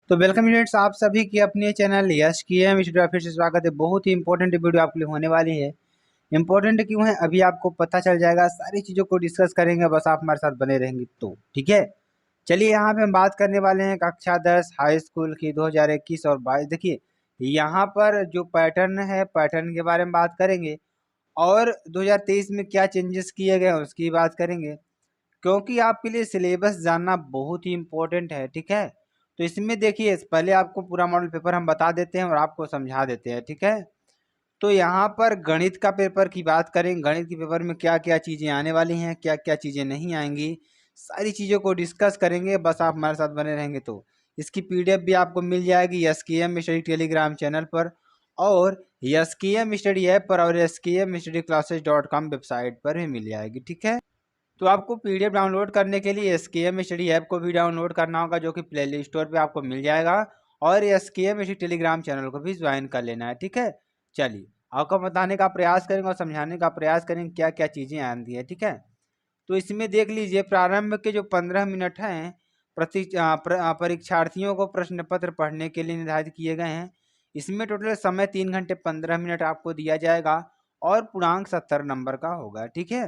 तो welcome students, आप सभी की अपने चैनल यश की है फिर से स्वागत है। बहुत ही इंपॉर्टेंट वीडियो आपके लिए होने वाली है। इंपॉर्टेंट क्यों है अभी आपको पता चल जाएगा, सारी चीज़ों को डिस्कस करेंगे, बस आप हमारे साथ बने रहेंगे तो ठीक है। चलिए यहाँ पे हम बात करने वाले हैं कक्षा 10 हाई स्कूल की 2021 और 22। देखिए यहाँ पर जो पैटर्न है, पैटर्न के बारे में बात करेंगे और 2023 में क्या चेंजेस किए गए हैं उसकी बात करेंगे, क्योंकि आपके लिए सिलेबस जानना बहुत ही इम्पोर्टेंट है। ठीक है, तो इसमें देखिए पहले आपको पूरा मॉडल पेपर हम बता देते हैं और आपको समझा देते हैं। ठीक है, तो यहाँ पर गणित का पेपर की बात करें, गणित के पेपर में क्या क्या चीज़ें आने वाली हैं, क्या क्या चीज़ें नहीं आएंगी, सारी चीज़ों को डिस्कस करेंगे। बस आप हमारे साथ बने रहेंगे तो इसकी पीडीएफ भी आपको मिल जाएगी एसकेएम स्टडी टेलीग्राम चैनल पर और एसकेएम स्टडी ऐप पर और skmstudyclasses.com वेबसाइट पर भी मिल जाएगी। ठीक है, तो आपको पीडीएफ डाउनलोड करने के लिए एसकेएम स्टडी ऐप को भी डाउनलोड करना होगा, जो कि प्ले स्टोर पे आपको मिल जाएगा, और एसकेएम स्टडी टेलीग्राम चैनल को भी ज्वाइन कर लेना है। ठीक है, चलिए आपको बताने का प्रयास करेंगे और समझाने का प्रयास करेंगे क्या क्या चीज़ें आती है। ठीक है, तो इसमें देख लीजिए प्रारंभ के जो 15 मिनट हैं परीक्षार्थियों को प्रश्न पत्र पढ़ने के लिए निर्धारित किए गए हैं। इसमें टोटल समय 3 घंटे 15 मिनट आपको दिया जाएगा और पूर्णांक 70 नंबर का होगा। ठीक है,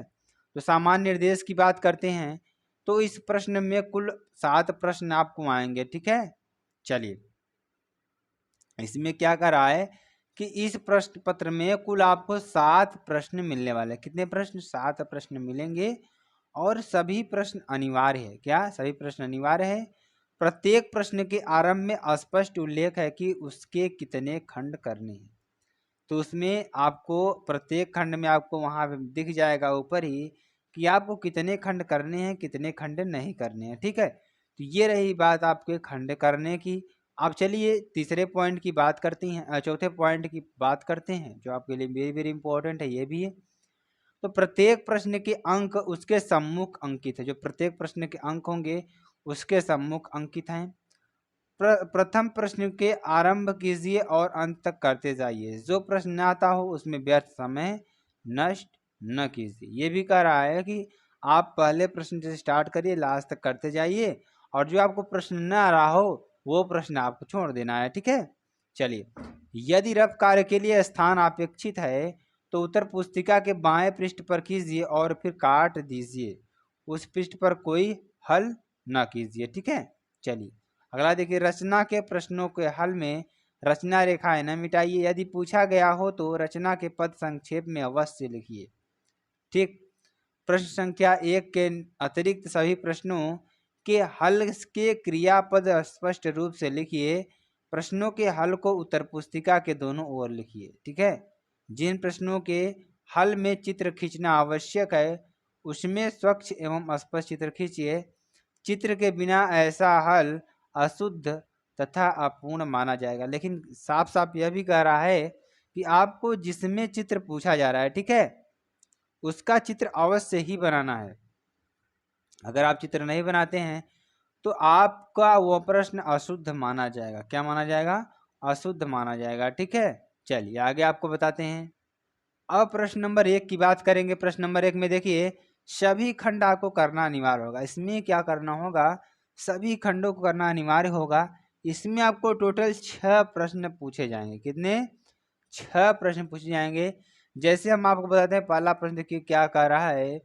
तो सामान्य निर्देश की बात करते हैं तो इस प्रश्न में कुल 7 प्रश्न आपको आएंगे। ठीक है, चलिए इसमें क्या कर रहा है कि इस प्रश्न पत्र में कुल आपको 7 प्रश्न मिलने वाले हैं। कितने प्रश्न? 7 प्रश्न मिलेंगे और सभी प्रश्न अनिवार्य है। क्या सभी प्रश्न अनिवार्य है? प्रत्येक प्रश्न के आरंभ में स्पष्ट उल्लेख है कि उसके कितने खंड करने हैं। तो उसमें आपको प्रत्येक खंड में आपको वहाँ दिख जाएगा ऊपर ही कि आपको कितने खंड करने हैं, कितने खंड नहीं करने हैं। ठीक है, तो ये रही बात आपके खंड करने की। अब चलिए तीसरे पॉइंट की बात करते हैं, चौथे पॉइंट की बात करते हैं जो आपके लिए वेरी वेरी इंपॉर्टेंट है, ये भी है। तो प्रत्येक प्रश्न के अंक उसके सम्मुख अंकित है। जो प्रत्येक प्रश्न के अंक होंगे उसके सम्मुख अंकित हैं। प्रथम प्रश्न के आरंभ कीजिए और अंत तक करते जाइए। जो प्रश्न न आता हो उसमें व्यर्थ समय नष्ट न कीजिए। ये भी कह रहा है कि आप पहले प्रश्न से स्टार्ट करिए, लास्ट तक करते जाइए, और जो आपको प्रश्न न आ रहा हो वो प्रश्न आपको छोड़ देना है। ठीक है, चलिए यदि रफ कार्य के लिए स्थान अपेक्षित है तो उत्तर पुस्तिका के बाएं पृष्ठ पर कीजिए और फिर काट दीजिए। उस पृष्ठ पर कोई हल न कीजिए। ठीक है, चलिए अगला देखिए, रचना के प्रश्नों के हल में रचना रेखाएं न मिटाइए। यदि पूछा गया हो तो रचना के पद संक्षेप में अवश्य लिखिए। ठीक, प्रश्न संख्या 1 के अतिरिक्त सभी प्रश्नों के हल के क्रियापद स्पष्ट रूप से लिखिए। प्रश्नों के हल को उत्तर पुस्तिका के दोनों ओर लिखिए। ठीक है, जिन प्रश्नों के हल में चित्र खींचना आवश्यक है उसमें स्वच्छ एवं स्पष्ट चित्र खींचिए। चित्र के बिना ऐसा हल अशुद्ध तथा अपूर्ण माना जाएगा। लेकिन साफ साफ यह भी कह रहा है कि आपको जिसमें चित्र पूछा जा रहा है, ठीक है, उसका चित्र अवश्य ही बनाना है। अगर आप चित्र नहीं बनाते हैं तो आपका वो प्रश्न अशुद्ध माना जाएगा। क्या माना जाएगा? अशुद्ध माना जाएगा। ठीक है, चलिए आगे आपको बताते हैं। अब प्रश्न नंबर 1 की बात करेंगे। प्रश्न नंबर 1 में देखिए सभी खंड आपको करना अनिवार्य होगा। इसमें क्या करना होगा? सभी खंडों को करना अनिवार्य होगा। इसमें आपको टोटल 6 प्रश्न पूछे जाएंगे। कितने? 6 प्रश्न पूछे जाएंगे। जैसे हम आपको बताते हैं, पहला प्रश्न देखिए क्या कह रहा है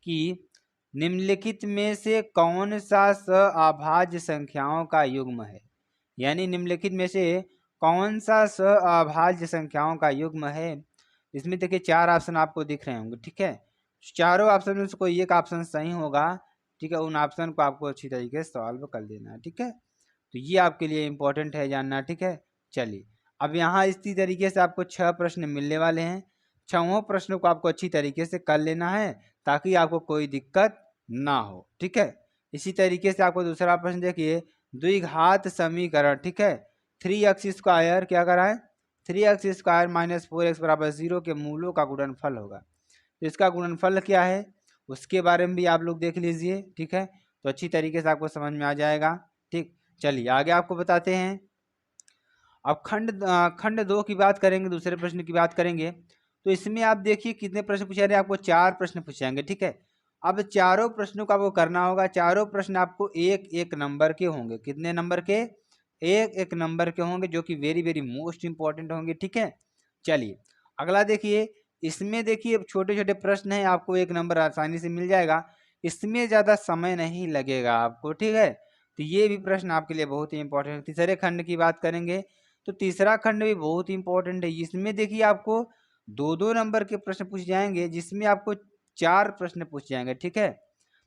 कि निम्नलिखित में से कौन सा सअभाज्य संख्याओं का युग्म है। यानी निम्नलिखित में से कौन सा सअभाज्य संख्याओं का युग्म है। इसमें देखिए 4 ऑप्शन आपको दिख रहे होंगे। ठीक है, चारों ऑप्शन में से कोई एक ऑप्शन सही होगा। ठीक है, उन ऑप्शन को आपको अच्छी तरीके से सॉल्व कर देना है। ठीक है, तो ये आपके लिए इंपॉर्टेंट है जानना। ठीक है, चलिए अब यहाँ इसी तरीके से आपको 6 प्रश्न मिलने वाले हैं। 6 प्रश्नों को आपको अच्छी तरीके से कर लेना है ताकि आपको कोई दिक्कत ना हो। ठीक है, इसी तरीके से आपको दूसरा प्रश्न देखिए, द्विघात समीकरण। ठीक है, 3x स्क्वायर क्या करा है? 3x स्क्वायर माइनस 4x बराबर 0 के मूलों का गुणनफल होगा। तो इसका गुणनफल क्या है उसके बारे में भी आप लोग देख लीजिए। ठीक है, तो अच्छी तरीके से आपको समझ में आ जाएगा। ठीक, चलिए आगे आपको बताते हैं। अब खंड 2 की बात करेंगे, दूसरे प्रश्न की बात करेंगे। तो इसमें आप देखिए कितने प्रश्न पूछे रहे हैं। आपको 4 प्रश्न पूछेंगे। ठीक है, अब चारों प्रश्नों का आपको करना होगा। चारों प्रश्न आपको एक एक नंबर के होंगे। कितने नंबर के? एक एक नंबर के होंगे जो कि वेरी वेरी मोस्ट इंपॉर्टेंट होंगे, ठीक है। चलिए अगला देखिए, इसमें देखिए छोटे छोटे प्रश्न हैं, आपको एक नंबर आसानी से मिल जाएगा, इसमें ज़्यादा समय नहीं लगेगा आपको, ठीक है। तो ये भी प्रश्न आपके लिए बहुत ही इंपॉर्टेंट है। तीसरे खंड की बात करेंगे तो तीसरा खंड भी बहुत ही इंपॉर्टेंट है। इसमें देखिए आपको 2-2 नंबर के प्रश्न पूछ जाएंगे, जिसमें आपको 4 प्रश्न पूछ जाएंगे, ठीक है।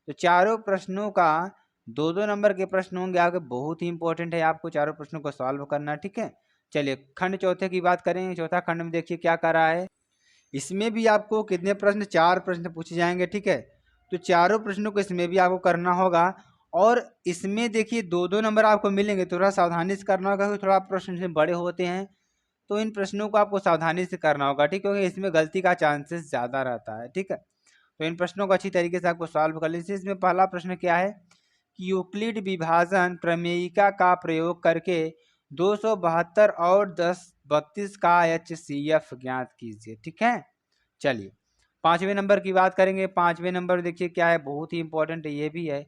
तो चारों प्रश्नों का 2-2 नंबर के प्रश्न होंगे आपके, बहुत ही इंपॉर्टेंट है आपको चारों प्रश्नों को सॉल्व करना, ठीक है। चलिए खंड चौथे की बात करेंगे। चौथा खंड में देखिए क्या कर रहा है, इसमें भी आपको कितने प्रश्न, 4 प्रश्न पूछे जाएंगे, ठीक है। तो चारों प्रश्नों को इसमें भी आपको करना होगा, और इसमें देखिए 2-2 नंबर आपको मिलेंगे, थोड़ा सावधानी से करना होगा, क्योंकि थोड़ा प्रश्न इसमें बड़े होते हैं, तो इन प्रश्नों को आपको सावधानी से करना होगा, ठीक है, क्योंकि इसमें गलती का चांसेस ज़्यादा रहता है, ठीक है। तो इन प्रश्नों को अच्छी तरीके से आपको सॉल्व कर लीजिए। इसमें पहला प्रश्न क्या है कि यूक्लिड विभाजन प्रमेयिका का प्रयोग करके 272 और 1032 का HCF ज्ञात कीजिए, ठीक है। चलिए 5वें नंबर की बात करेंगे। 5वें नंबर देखिए क्या है, बहुत ही इंपॉर्टेंट ये भी है।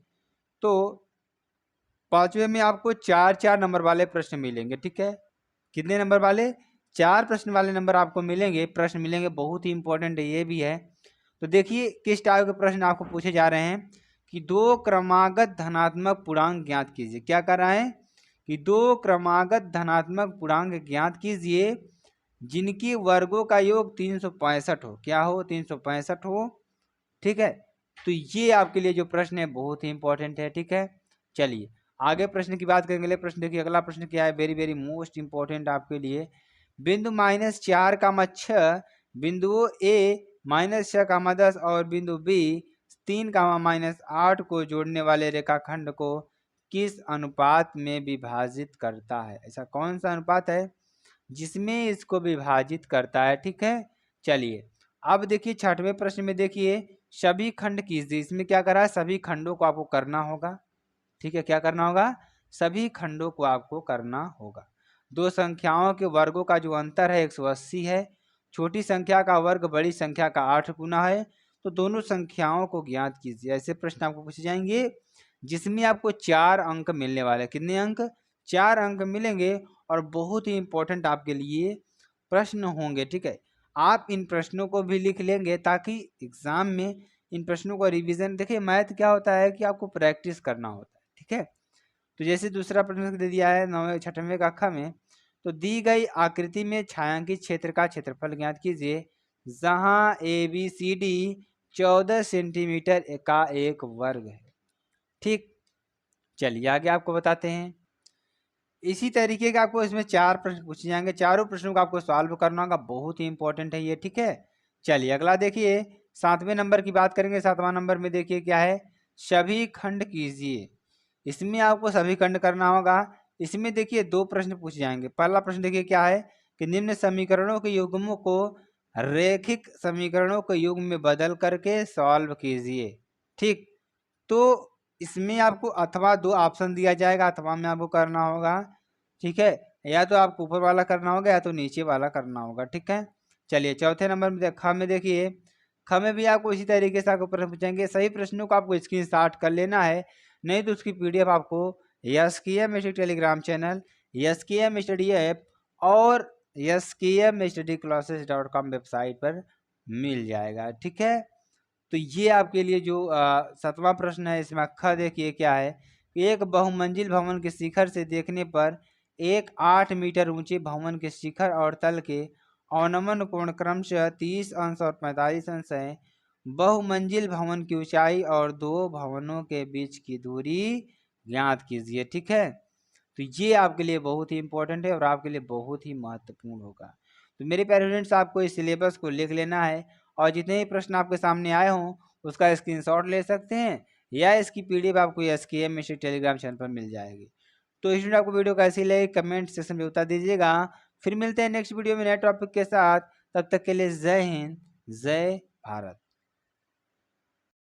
तो 5वें में आपको 4-4 नंबर वाले प्रश्न मिलेंगे, ठीक है। कितने नंबर वाले, 4 प्रश्न वाले नंबर आपको मिलेंगे, प्रश्न मिलेंगे, बहुत ही इंपॉर्टेंट ये भी है। तो देखिए किस टाइप के प्रश्न आपको पूछे जा रहे हैं कि 2 क्रमागत धनात्मक पूर्णांक ज्ञात कीजिए। क्या कर रहा है कि 2 क्रमागत धनात्मक पूर्णांक ज्ञात कीजिए जिनकी वर्गों का योग 365 हो। क्या हो, 365 हो, ठीक है। तो ये आपके लिए जो प्रश्न है बहुत ही इंपॉर्टेंट है, ठीक है। चलिए आगे प्रश्न की बात करेंगे। प्रश्न देखिए अगला प्रश्न क्या है, वेरी वेरी मोस्ट इंपॉर्टेंट आपके लिए। बिंदु -4, 6 बिंदुओं A -6, 10 और बिंदु B 3, -8 को जोड़ने वाले रेखाखंड को किस अनुपात में विभाजित करता है। ऐसा कौन सा अनुपात है जिसमें इसको विभाजित करता है, ठीक है। चलिए अब देखिए 6वें प्रश्न में देखिए सभी खंड कीजिए। इसमें क्या करा है, सभी खंडों को आपको करना होगा, ठीक है। क्या करना होगा, सभी खंडों को आपको करना होगा। दो संख्याओं के वर्गों का जो अंतर है 180 है। छोटी संख्या का वर्ग बड़ी संख्या का 8 गुना है। तो दोनों संख्याओं को ज्ञात कीजिए। ऐसे प्रश्न आपको पूछे जाएंगे जिसमें आपको 4 अंक मिलने वाले। कितने अंक, 4 अंक मिलेंगे, और बहुत ही इंपॉर्टेंट आपके लिए प्रश्न होंगे, ठीक है। आप इन प्रश्नों को भी लिख लेंगे ताकि एग्जाम में इन प्रश्नों को रिवीजन, देखिए मैथ क्या होता है कि आपको प्रैक्टिस करना होता है, ठीक है। तो जैसे दूसरा प्रश्न दे दिया है 6वें कक्षा में, तो दी गई आकृति में छायांकित क्षेत्र का क्षेत्रफल ज्ञात कीजिए जहां ABCD 14 सेंटीमीटर का एक वर्ग है, ठीक। चलिए आगे आपको बताते हैं। इसी तरीके का आपको इसमें 4 प्रश्न पूछे जाएंगे, चारों प्रश्नों को आपको सॉल्व करना होगा, बहुत ही इंपॉर्टेंट है ये, ठीक है। चलिए अगला देखिए 7वें नंबर की बात करेंगे। 7वां नंबर में देखिए क्या है, सभी खंड कीजिए। इसमें आपको सभी खंड करना होगा। इसमें देखिए 2 प्रश्न पूछे जाएंगे। पहला प्रश्न देखिए क्या है कि निम्न समीकरणों के युग्मों को रैखिक समीकरणों के युग्म में बदल करके सॉल्व कीजिए, ठीक। तो इसमें आपको अथवा 2 ऑप्शन दिया जाएगा, अथवा में आपको करना होगा, ठीक है। या तो आपको ऊपर वाला करना होगा या तो नीचे वाला करना होगा, ठीक है। चलिए चौथे नंबर में ख में देखिए, ख में भी आपको इसी तरीके से आपको प्रश्न पूछेंगे। सही प्रश्नों को आपको स्क्रीनशॉट कर लेना है, नहीं तो उसकी PDF आपको SKM study Telegram channel, SKM study app और skmstudyclasses.com वेबसाइट पर मिल जाएगा, ठीक है। तो ये आपके लिए जो 7वां प्रश्न है, इसमें ख देखिए क्या है, एक बहुमंजिल भवन के शिखर से देखने पर एक 8 मीटर ऊंचे भवन के शिखर और तल के अवनमन कोण क्रमशः 30 अंश और 45 अंश है। बहुमंजिल भवन की ऊंचाई और 2 भवनों के बीच की दूरी ज्ञात कीजिए, ठीक है। तो ये आपके लिए बहुत ही इंपॉर्टेंट है और आपके लिए बहुत ही महत्वपूर्ण होगा। तो मेरे प्यारे स्टूडेंट्स, आपको इस सिलेबस को लिख लेना है, और जितने ही प्रश्न आपके सामने आए हों उसका स्क्रीनशॉट ले सकते हैं, या इसकी PDF आपको SKM टेलीग्राम चैनल पर मिल जाएगी। तो स्टूडेंट आपको वीडियो कैसी लगी कमेंट सेक्शन में बता दीजिएगा। फिर मिलते हैं नेक्स्ट वीडियो में नए टॉपिक के साथ, तब तक के लिए जय हिंद, जय भारत।